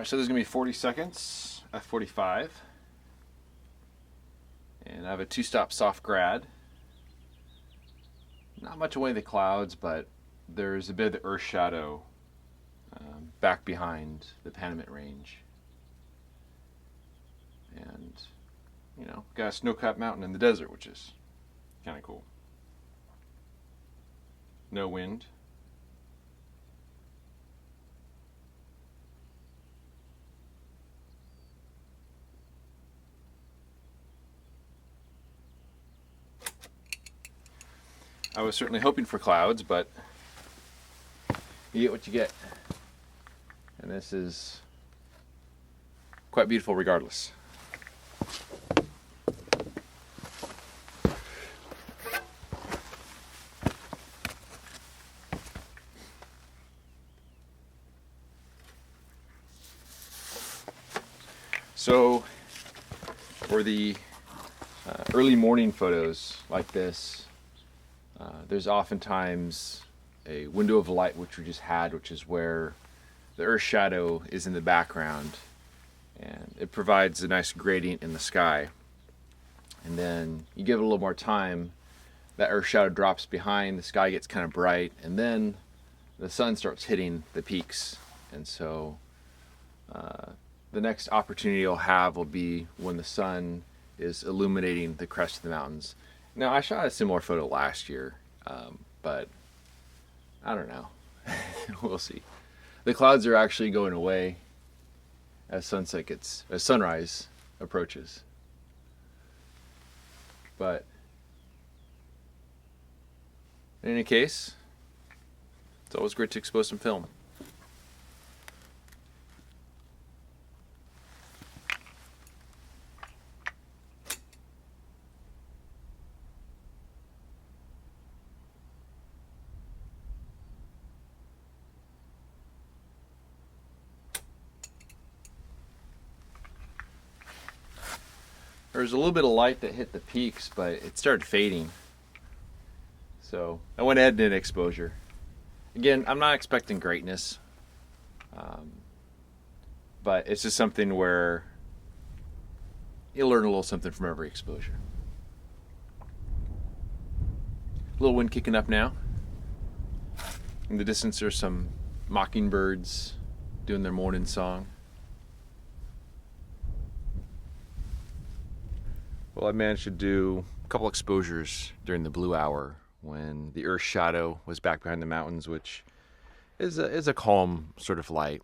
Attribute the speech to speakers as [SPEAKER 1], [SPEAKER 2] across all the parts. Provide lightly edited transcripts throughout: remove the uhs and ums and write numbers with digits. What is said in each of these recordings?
[SPEAKER 1] Alright, so there's going to be 40 seconds, F45. And I have a 2-stop soft grad. Not much away the clouds, but there's a bit of the earth shadow back behind the Panamint Range. And, you know, got a snow-capped mountain in the desert, which is kind of cool. No wind. I was certainly hoping for clouds, but you get what you get. And this is quite beautiful regardless. So for the early morning photos like this, there's oftentimes a window of light which we just had, which is where the earth shadow is in the background, and it provides a nice gradient in the sky. And then you give it a little more time, that earth shadow drops behind, the sky gets kind of bright, and then the sun starts hitting the peaks. And so the next opportunity you'll have will be when the sun is illuminating the crest of the mountains. Now, I shot a similar photo last year, but I don't know. We'll see. The clouds are actually going away as sunrise approaches. But in any case, it's always great to expose some film. There was a little bit of light that hit the peaks, but it started fading. So I went ahead and did exposure. Again, I'm not expecting greatness, but it's just something where you'll learn a little something from every exposure. A little wind kicking up now. In the distance there's some mockingbirds doing their morning song. Well, I managed to do a couple exposures during the blue hour when the earth shadow was back behind the mountains, which is a calm sort of light.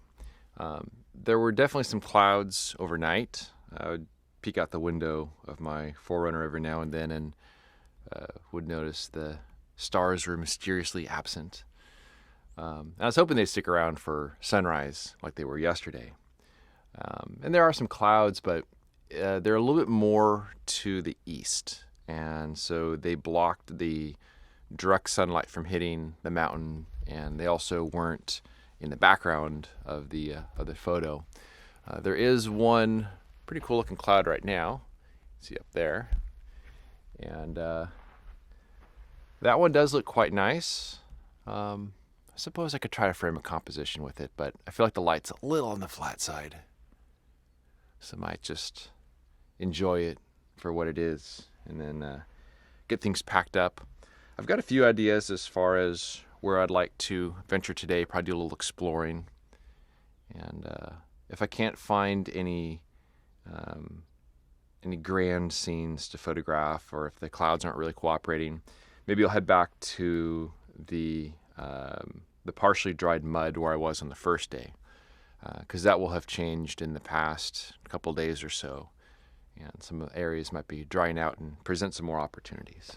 [SPEAKER 1] There were definitely some clouds overnight. I would peek out the window of my 4Runner every now and then and would notice the stars were mysteriously absent. I was hoping they'd stick around for sunrise like they were yesterday. And there are some clouds, but they're a little bit more to the east, and so they blocked the direct sunlight from hitting the mountain, and they also weren't in the background of the photo. There is one pretty cool looking cloud right now. See up there, and that one does look quite nice. I suppose I could try to frame a composition with it, but I feel like the light's a little on the flat side, so I might just enjoy it for what it is and then get things packed up. I've got a few ideas as far as where I'd like to venture today, probably do a little exploring. And if I can't find any grand scenes to photograph, or if the clouds aren't really cooperating, maybe I'll head back to the partially dried mud where I was on the first day, because that will have changed in the past couple days or so. And some areas might be drying out and present some more opportunities.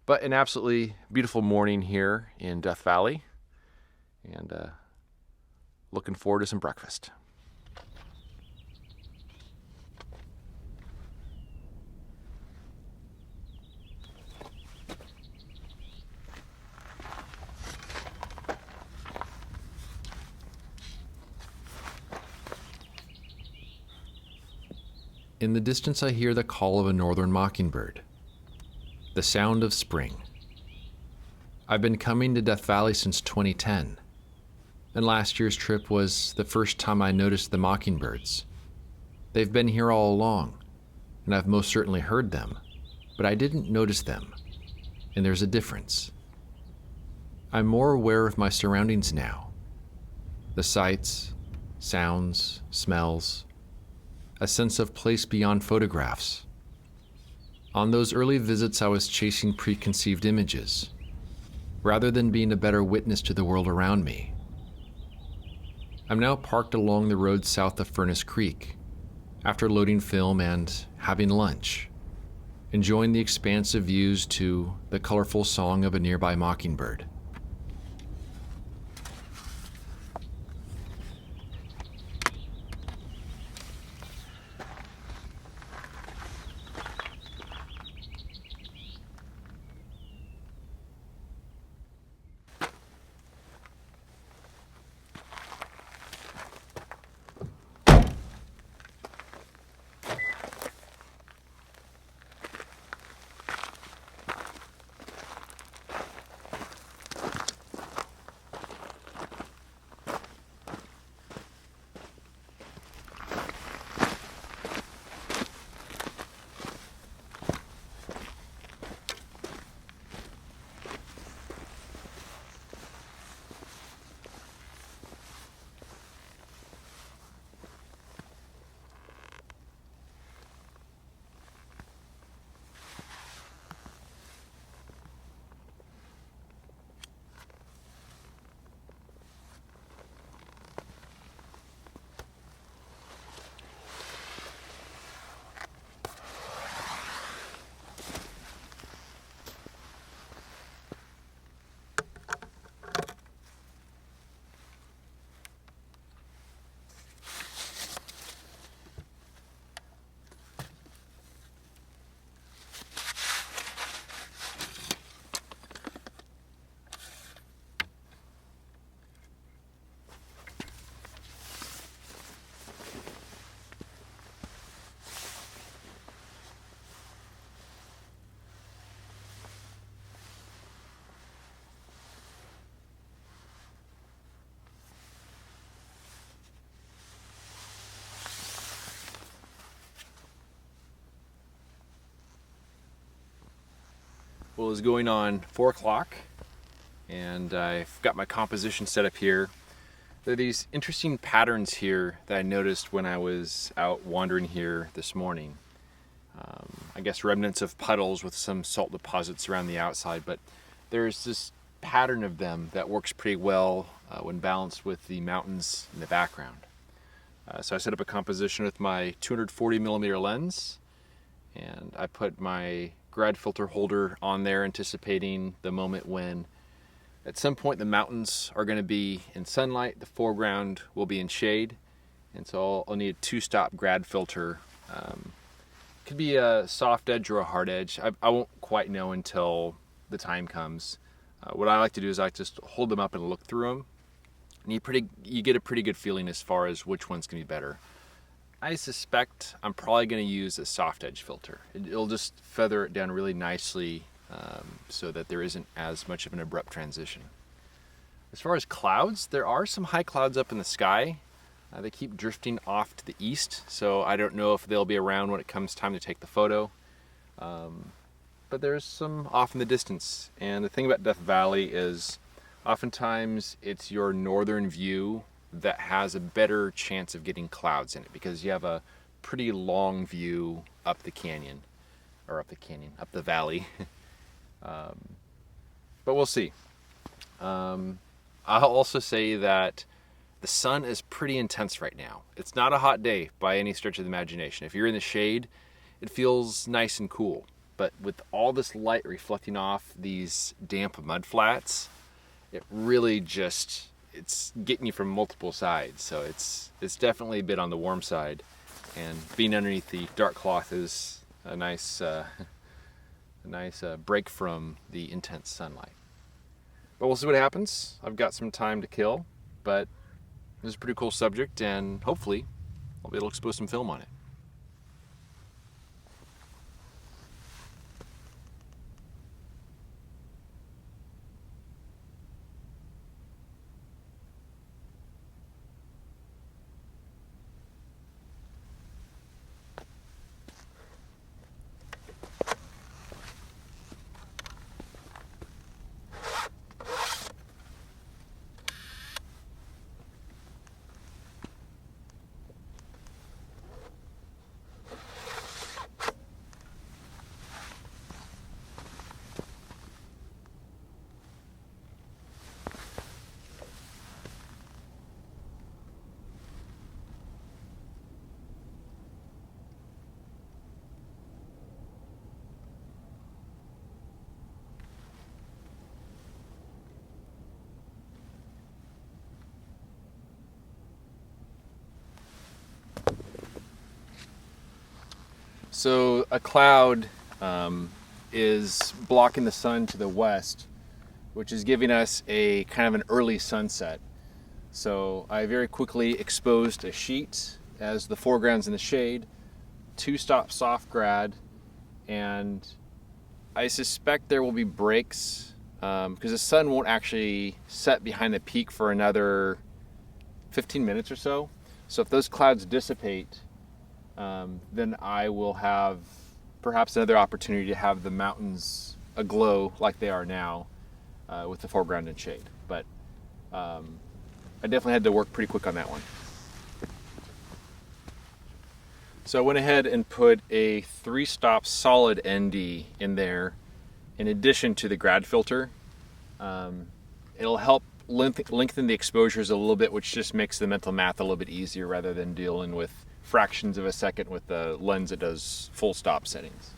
[SPEAKER 1] But an absolutely beautiful morning here in Death Valley, and looking forward to some breakfast. In the distance I hear the call of a northern mockingbird, the sound of spring. I've been coming to Death Valley since 2010. And last year's trip was the first time I noticed the mockingbirds. They've been here all along, and I've most certainly heard them, but I didn't notice them, and there's a difference. I'm more aware of my surroundings now. The sights, sounds, smells, a sense of place beyond photographs. On those early visits, I was chasing preconceived images, rather than being a better witness to the world around me. I'm now parked along the road south of Furnace Creek, after loading film and having lunch, enjoying the expansive views to the colorful song of a nearby mockingbird. Well, it's going on 4 o'clock, and I've got my composition set up here. There are these interesting patterns here that I noticed when I was out wandering here this morning. I guess remnants of puddles with some salt deposits around the outside, but there's this pattern of them that works pretty well when balanced with the mountains in the background. So I set up a composition with my 240 millimeter lens, and I put my grad filter holder on there, anticipating the moment when at some point the mountains are going to be in sunlight, the foreground will be in shade, and so I'll need a 2-stop grad filter. Could be a soft edge or a hard edge. I won't quite know until the time comes. What I like to do is I just hold them up and look through them, and you get a pretty good feeling as far as which one's going to be better. I suspect I'm probably going to use a soft edge filter. It'll just feather it down really nicely so that there isn't as much of an abrupt transition. As far as clouds, there are some high clouds up in the sky. They keep drifting off to the east, so I don't know if they'll be around when it comes time to take the photo. But there's some off in the distance. And the thing about Death Valley is oftentimes it's your northern view that has a better chance of getting clouds in it, because you have a pretty long view up the valley. But we'll see. I'll also say that the sun is pretty intense right now. It's not a hot day by any stretch of the imagination. If you're in the shade, it feels nice and cool. But with all this light reflecting off these damp mud flats, it really it's getting you from multiple sides. So it's definitely a bit on the warm side. And being underneath the dark cloth is a nice break from the intense sunlight. But we'll see what happens. I've got some time to kill, but this is a pretty cool subject, and hopefully I'll be able to expose some film on it. So a cloud is blocking the sun to the west, which is giving us a kind of an early sunset. So I very quickly exposed a sheet as the foreground's in the shade, 2-stop soft grad, and I suspect there will be breaks because the sun won't actually set behind the peak for another 15 minutes or so. So if those clouds dissipate, then I will have perhaps another opportunity to have the mountains aglow like they are now with the foreground in shade. But I definitely had to work pretty quick on that one. So I went ahead and put a 3-stop solid ND in there in addition to the grad filter. It'll help lengthen the exposures a little bit, which just makes the mental math a little bit easier rather than dealing with fractions of a second with the lens that does full stop settings.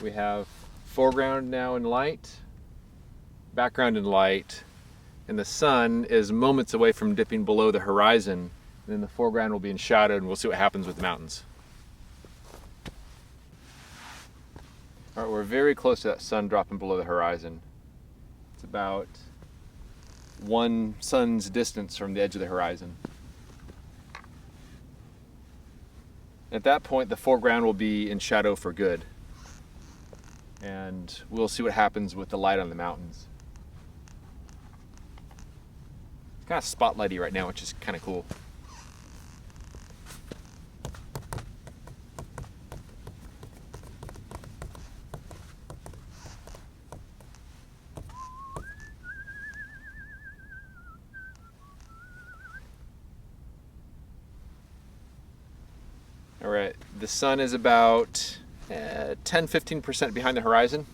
[SPEAKER 1] We have foreground now in light, background in light, and the sun is moments away from dipping below the horizon, and then the foreground will be in shadow, and we'll see what happens with the mountains. All right, we're very close to that sun dropping below the horizon. It's about one sun's distance from the edge of the horizon. At that point, the foreground will be in shadow for good, and we'll see what happens with the light on the mountains. It's kind of spotlighty right now, which is kind of cool. All right, the sun is about 10-15% behind the horizon.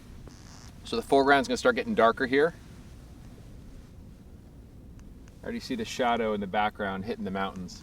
[SPEAKER 1] So the foreground's gonna start getting darker here. I already see the shadow in the background hitting the mountains.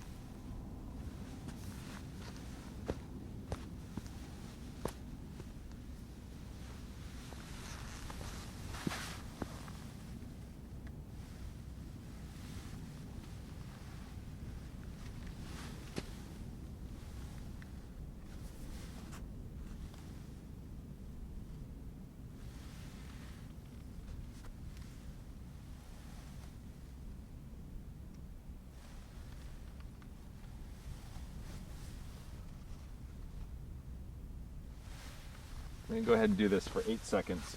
[SPEAKER 1] I'm gonna go ahead and do this for 8 seconds.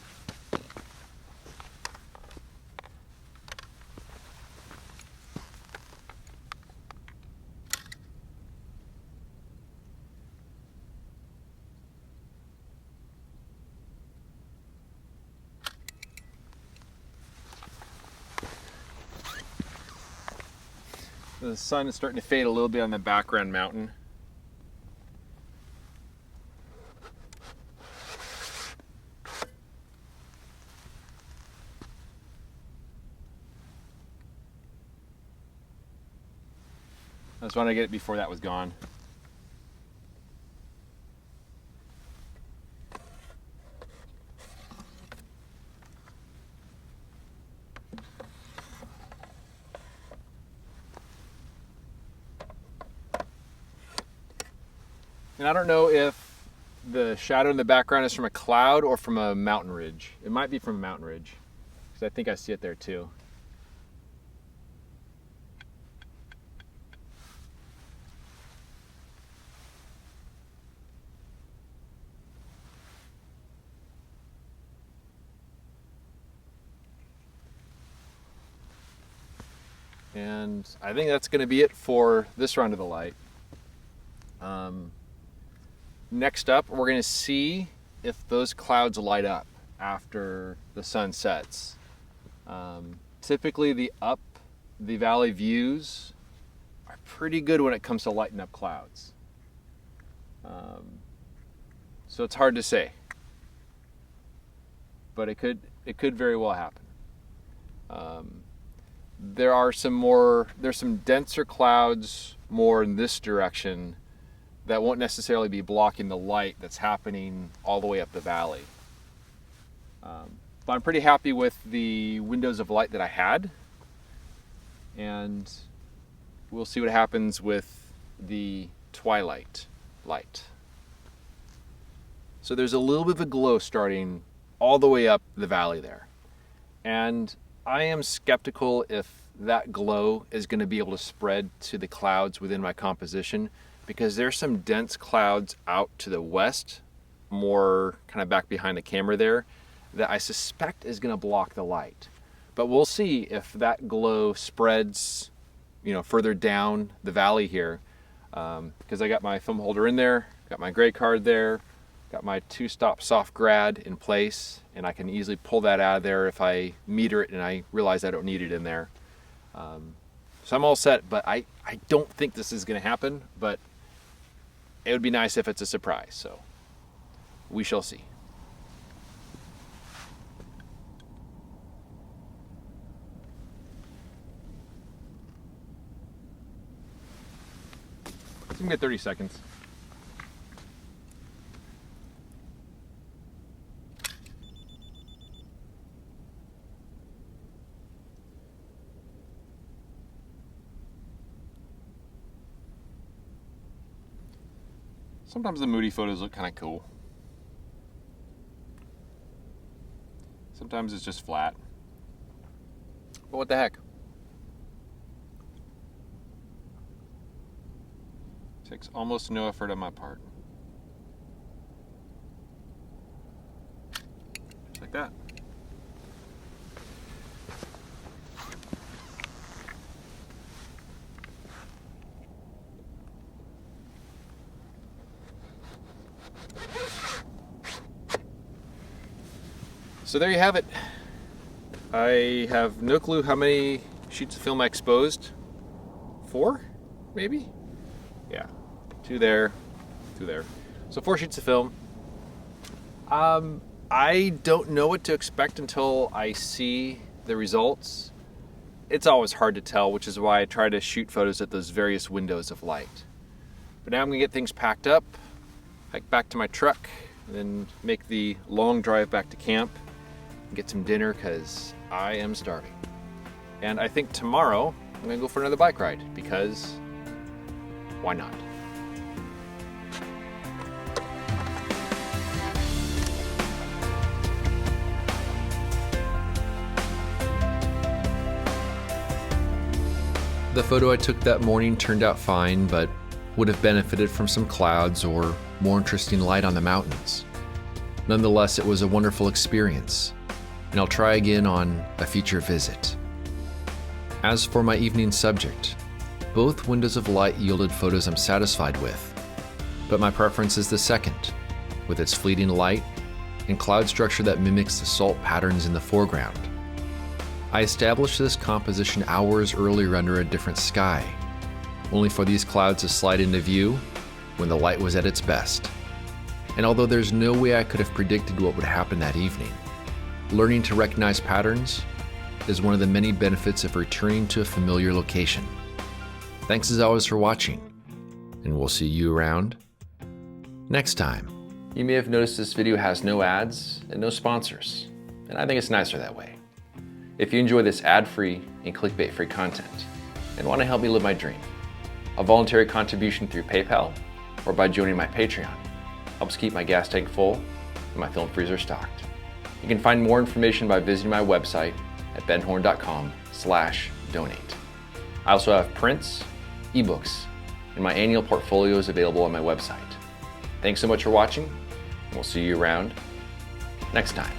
[SPEAKER 1] The sun is starting to fade a little bit on the background mountain. I just wanted to get it before that was gone. And I don't know if the shadow in the background is from a cloud or from a mountain ridge. It might be from a mountain ridge, because I think I see it there too. And I think that's going to be it for this round of the light. Next up, we're going to see if those clouds light up after the sun sets. Typically the valley views are pretty good when it comes to lighting up clouds. So it's hard to say, but it could very well happen. There's some denser clouds more in this direction that won't necessarily be blocking the light that's happening all the way up the valley. But I'm pretty happy with the windows of light that I had, and we'll see what happens with the Twilight light. So there's a little bit of a glow starting all the way up the valley there. And I am skeptical if that glow is going to be able to spread to the clouds within my composition, because there's some dense clouds out to the west, more kind of back behind the camera there, that I suspect is going to block the light. But we'll see if that glow spreads, further down the valley here, because I got my film holder in there, got my gray card there, got my 2-stop soft grad in place, and I can easily pull that out of there if I meter it and I realize I don't need it in there. So I'm all set, but I don't think this is going to happen, but it would be nice if it's a surprise, so we shall see. It's going to get 30 seconds. Sometimes the moody photos look kind of cool. Sometimes it's just flat. But what the heck? Takes almost no effort on my part. Just like that. So there you have it. I have no clue how many sheets of film I exposed. 4, maybe? Yeah, 2 there, 2 there. So 4 sheets of film. I don't know what to expect until I see the results. It's always hard to tell, which is why I try to shoot photos at those various windows of light. But now I'm gonna get things packed up, hike back to my truck, and then make the long drive back to camp, and get some dinner, because I am starving. And I think tomorrow I'm gonna go for another bike ride, because why not? The photo I took that morning turned out fine, but would have benefited from some clouds or more interesting light on the mountains. Nonetheless, it was a wonderful experience, and I'll try again on a future visit. As for my evening subject, both windows of light yielded photos I'm satisfied with, but my preference is the second, with its fleeting light and cloud structure that mimics the salt patterns in the foreground. I established this composition hours earlier under a different sky, only for these clouds to slide into view when the light was at its best. And although there's no way I could have predicted what would happen that evening, learning to recognize patterns is one of the many benefits of returning to a familiar location. Thanks as always for watching, and we'll see you around next time. You may have noticed this video has no ads and no sponsors, and I think it's nicer that way. If you enjoy this ad-free and clickbait-free content and want to help me live my dream, a voluntary contribution through PayPal or by joining my Patreon helps keep my gas tank full and my film freezer stocked. You can find more information by visiting my website at benhorne.com/donate. I also have prints, ebooks, and my annual portfolios available on my website. Thanks so much for watching, and we'll see you around next time.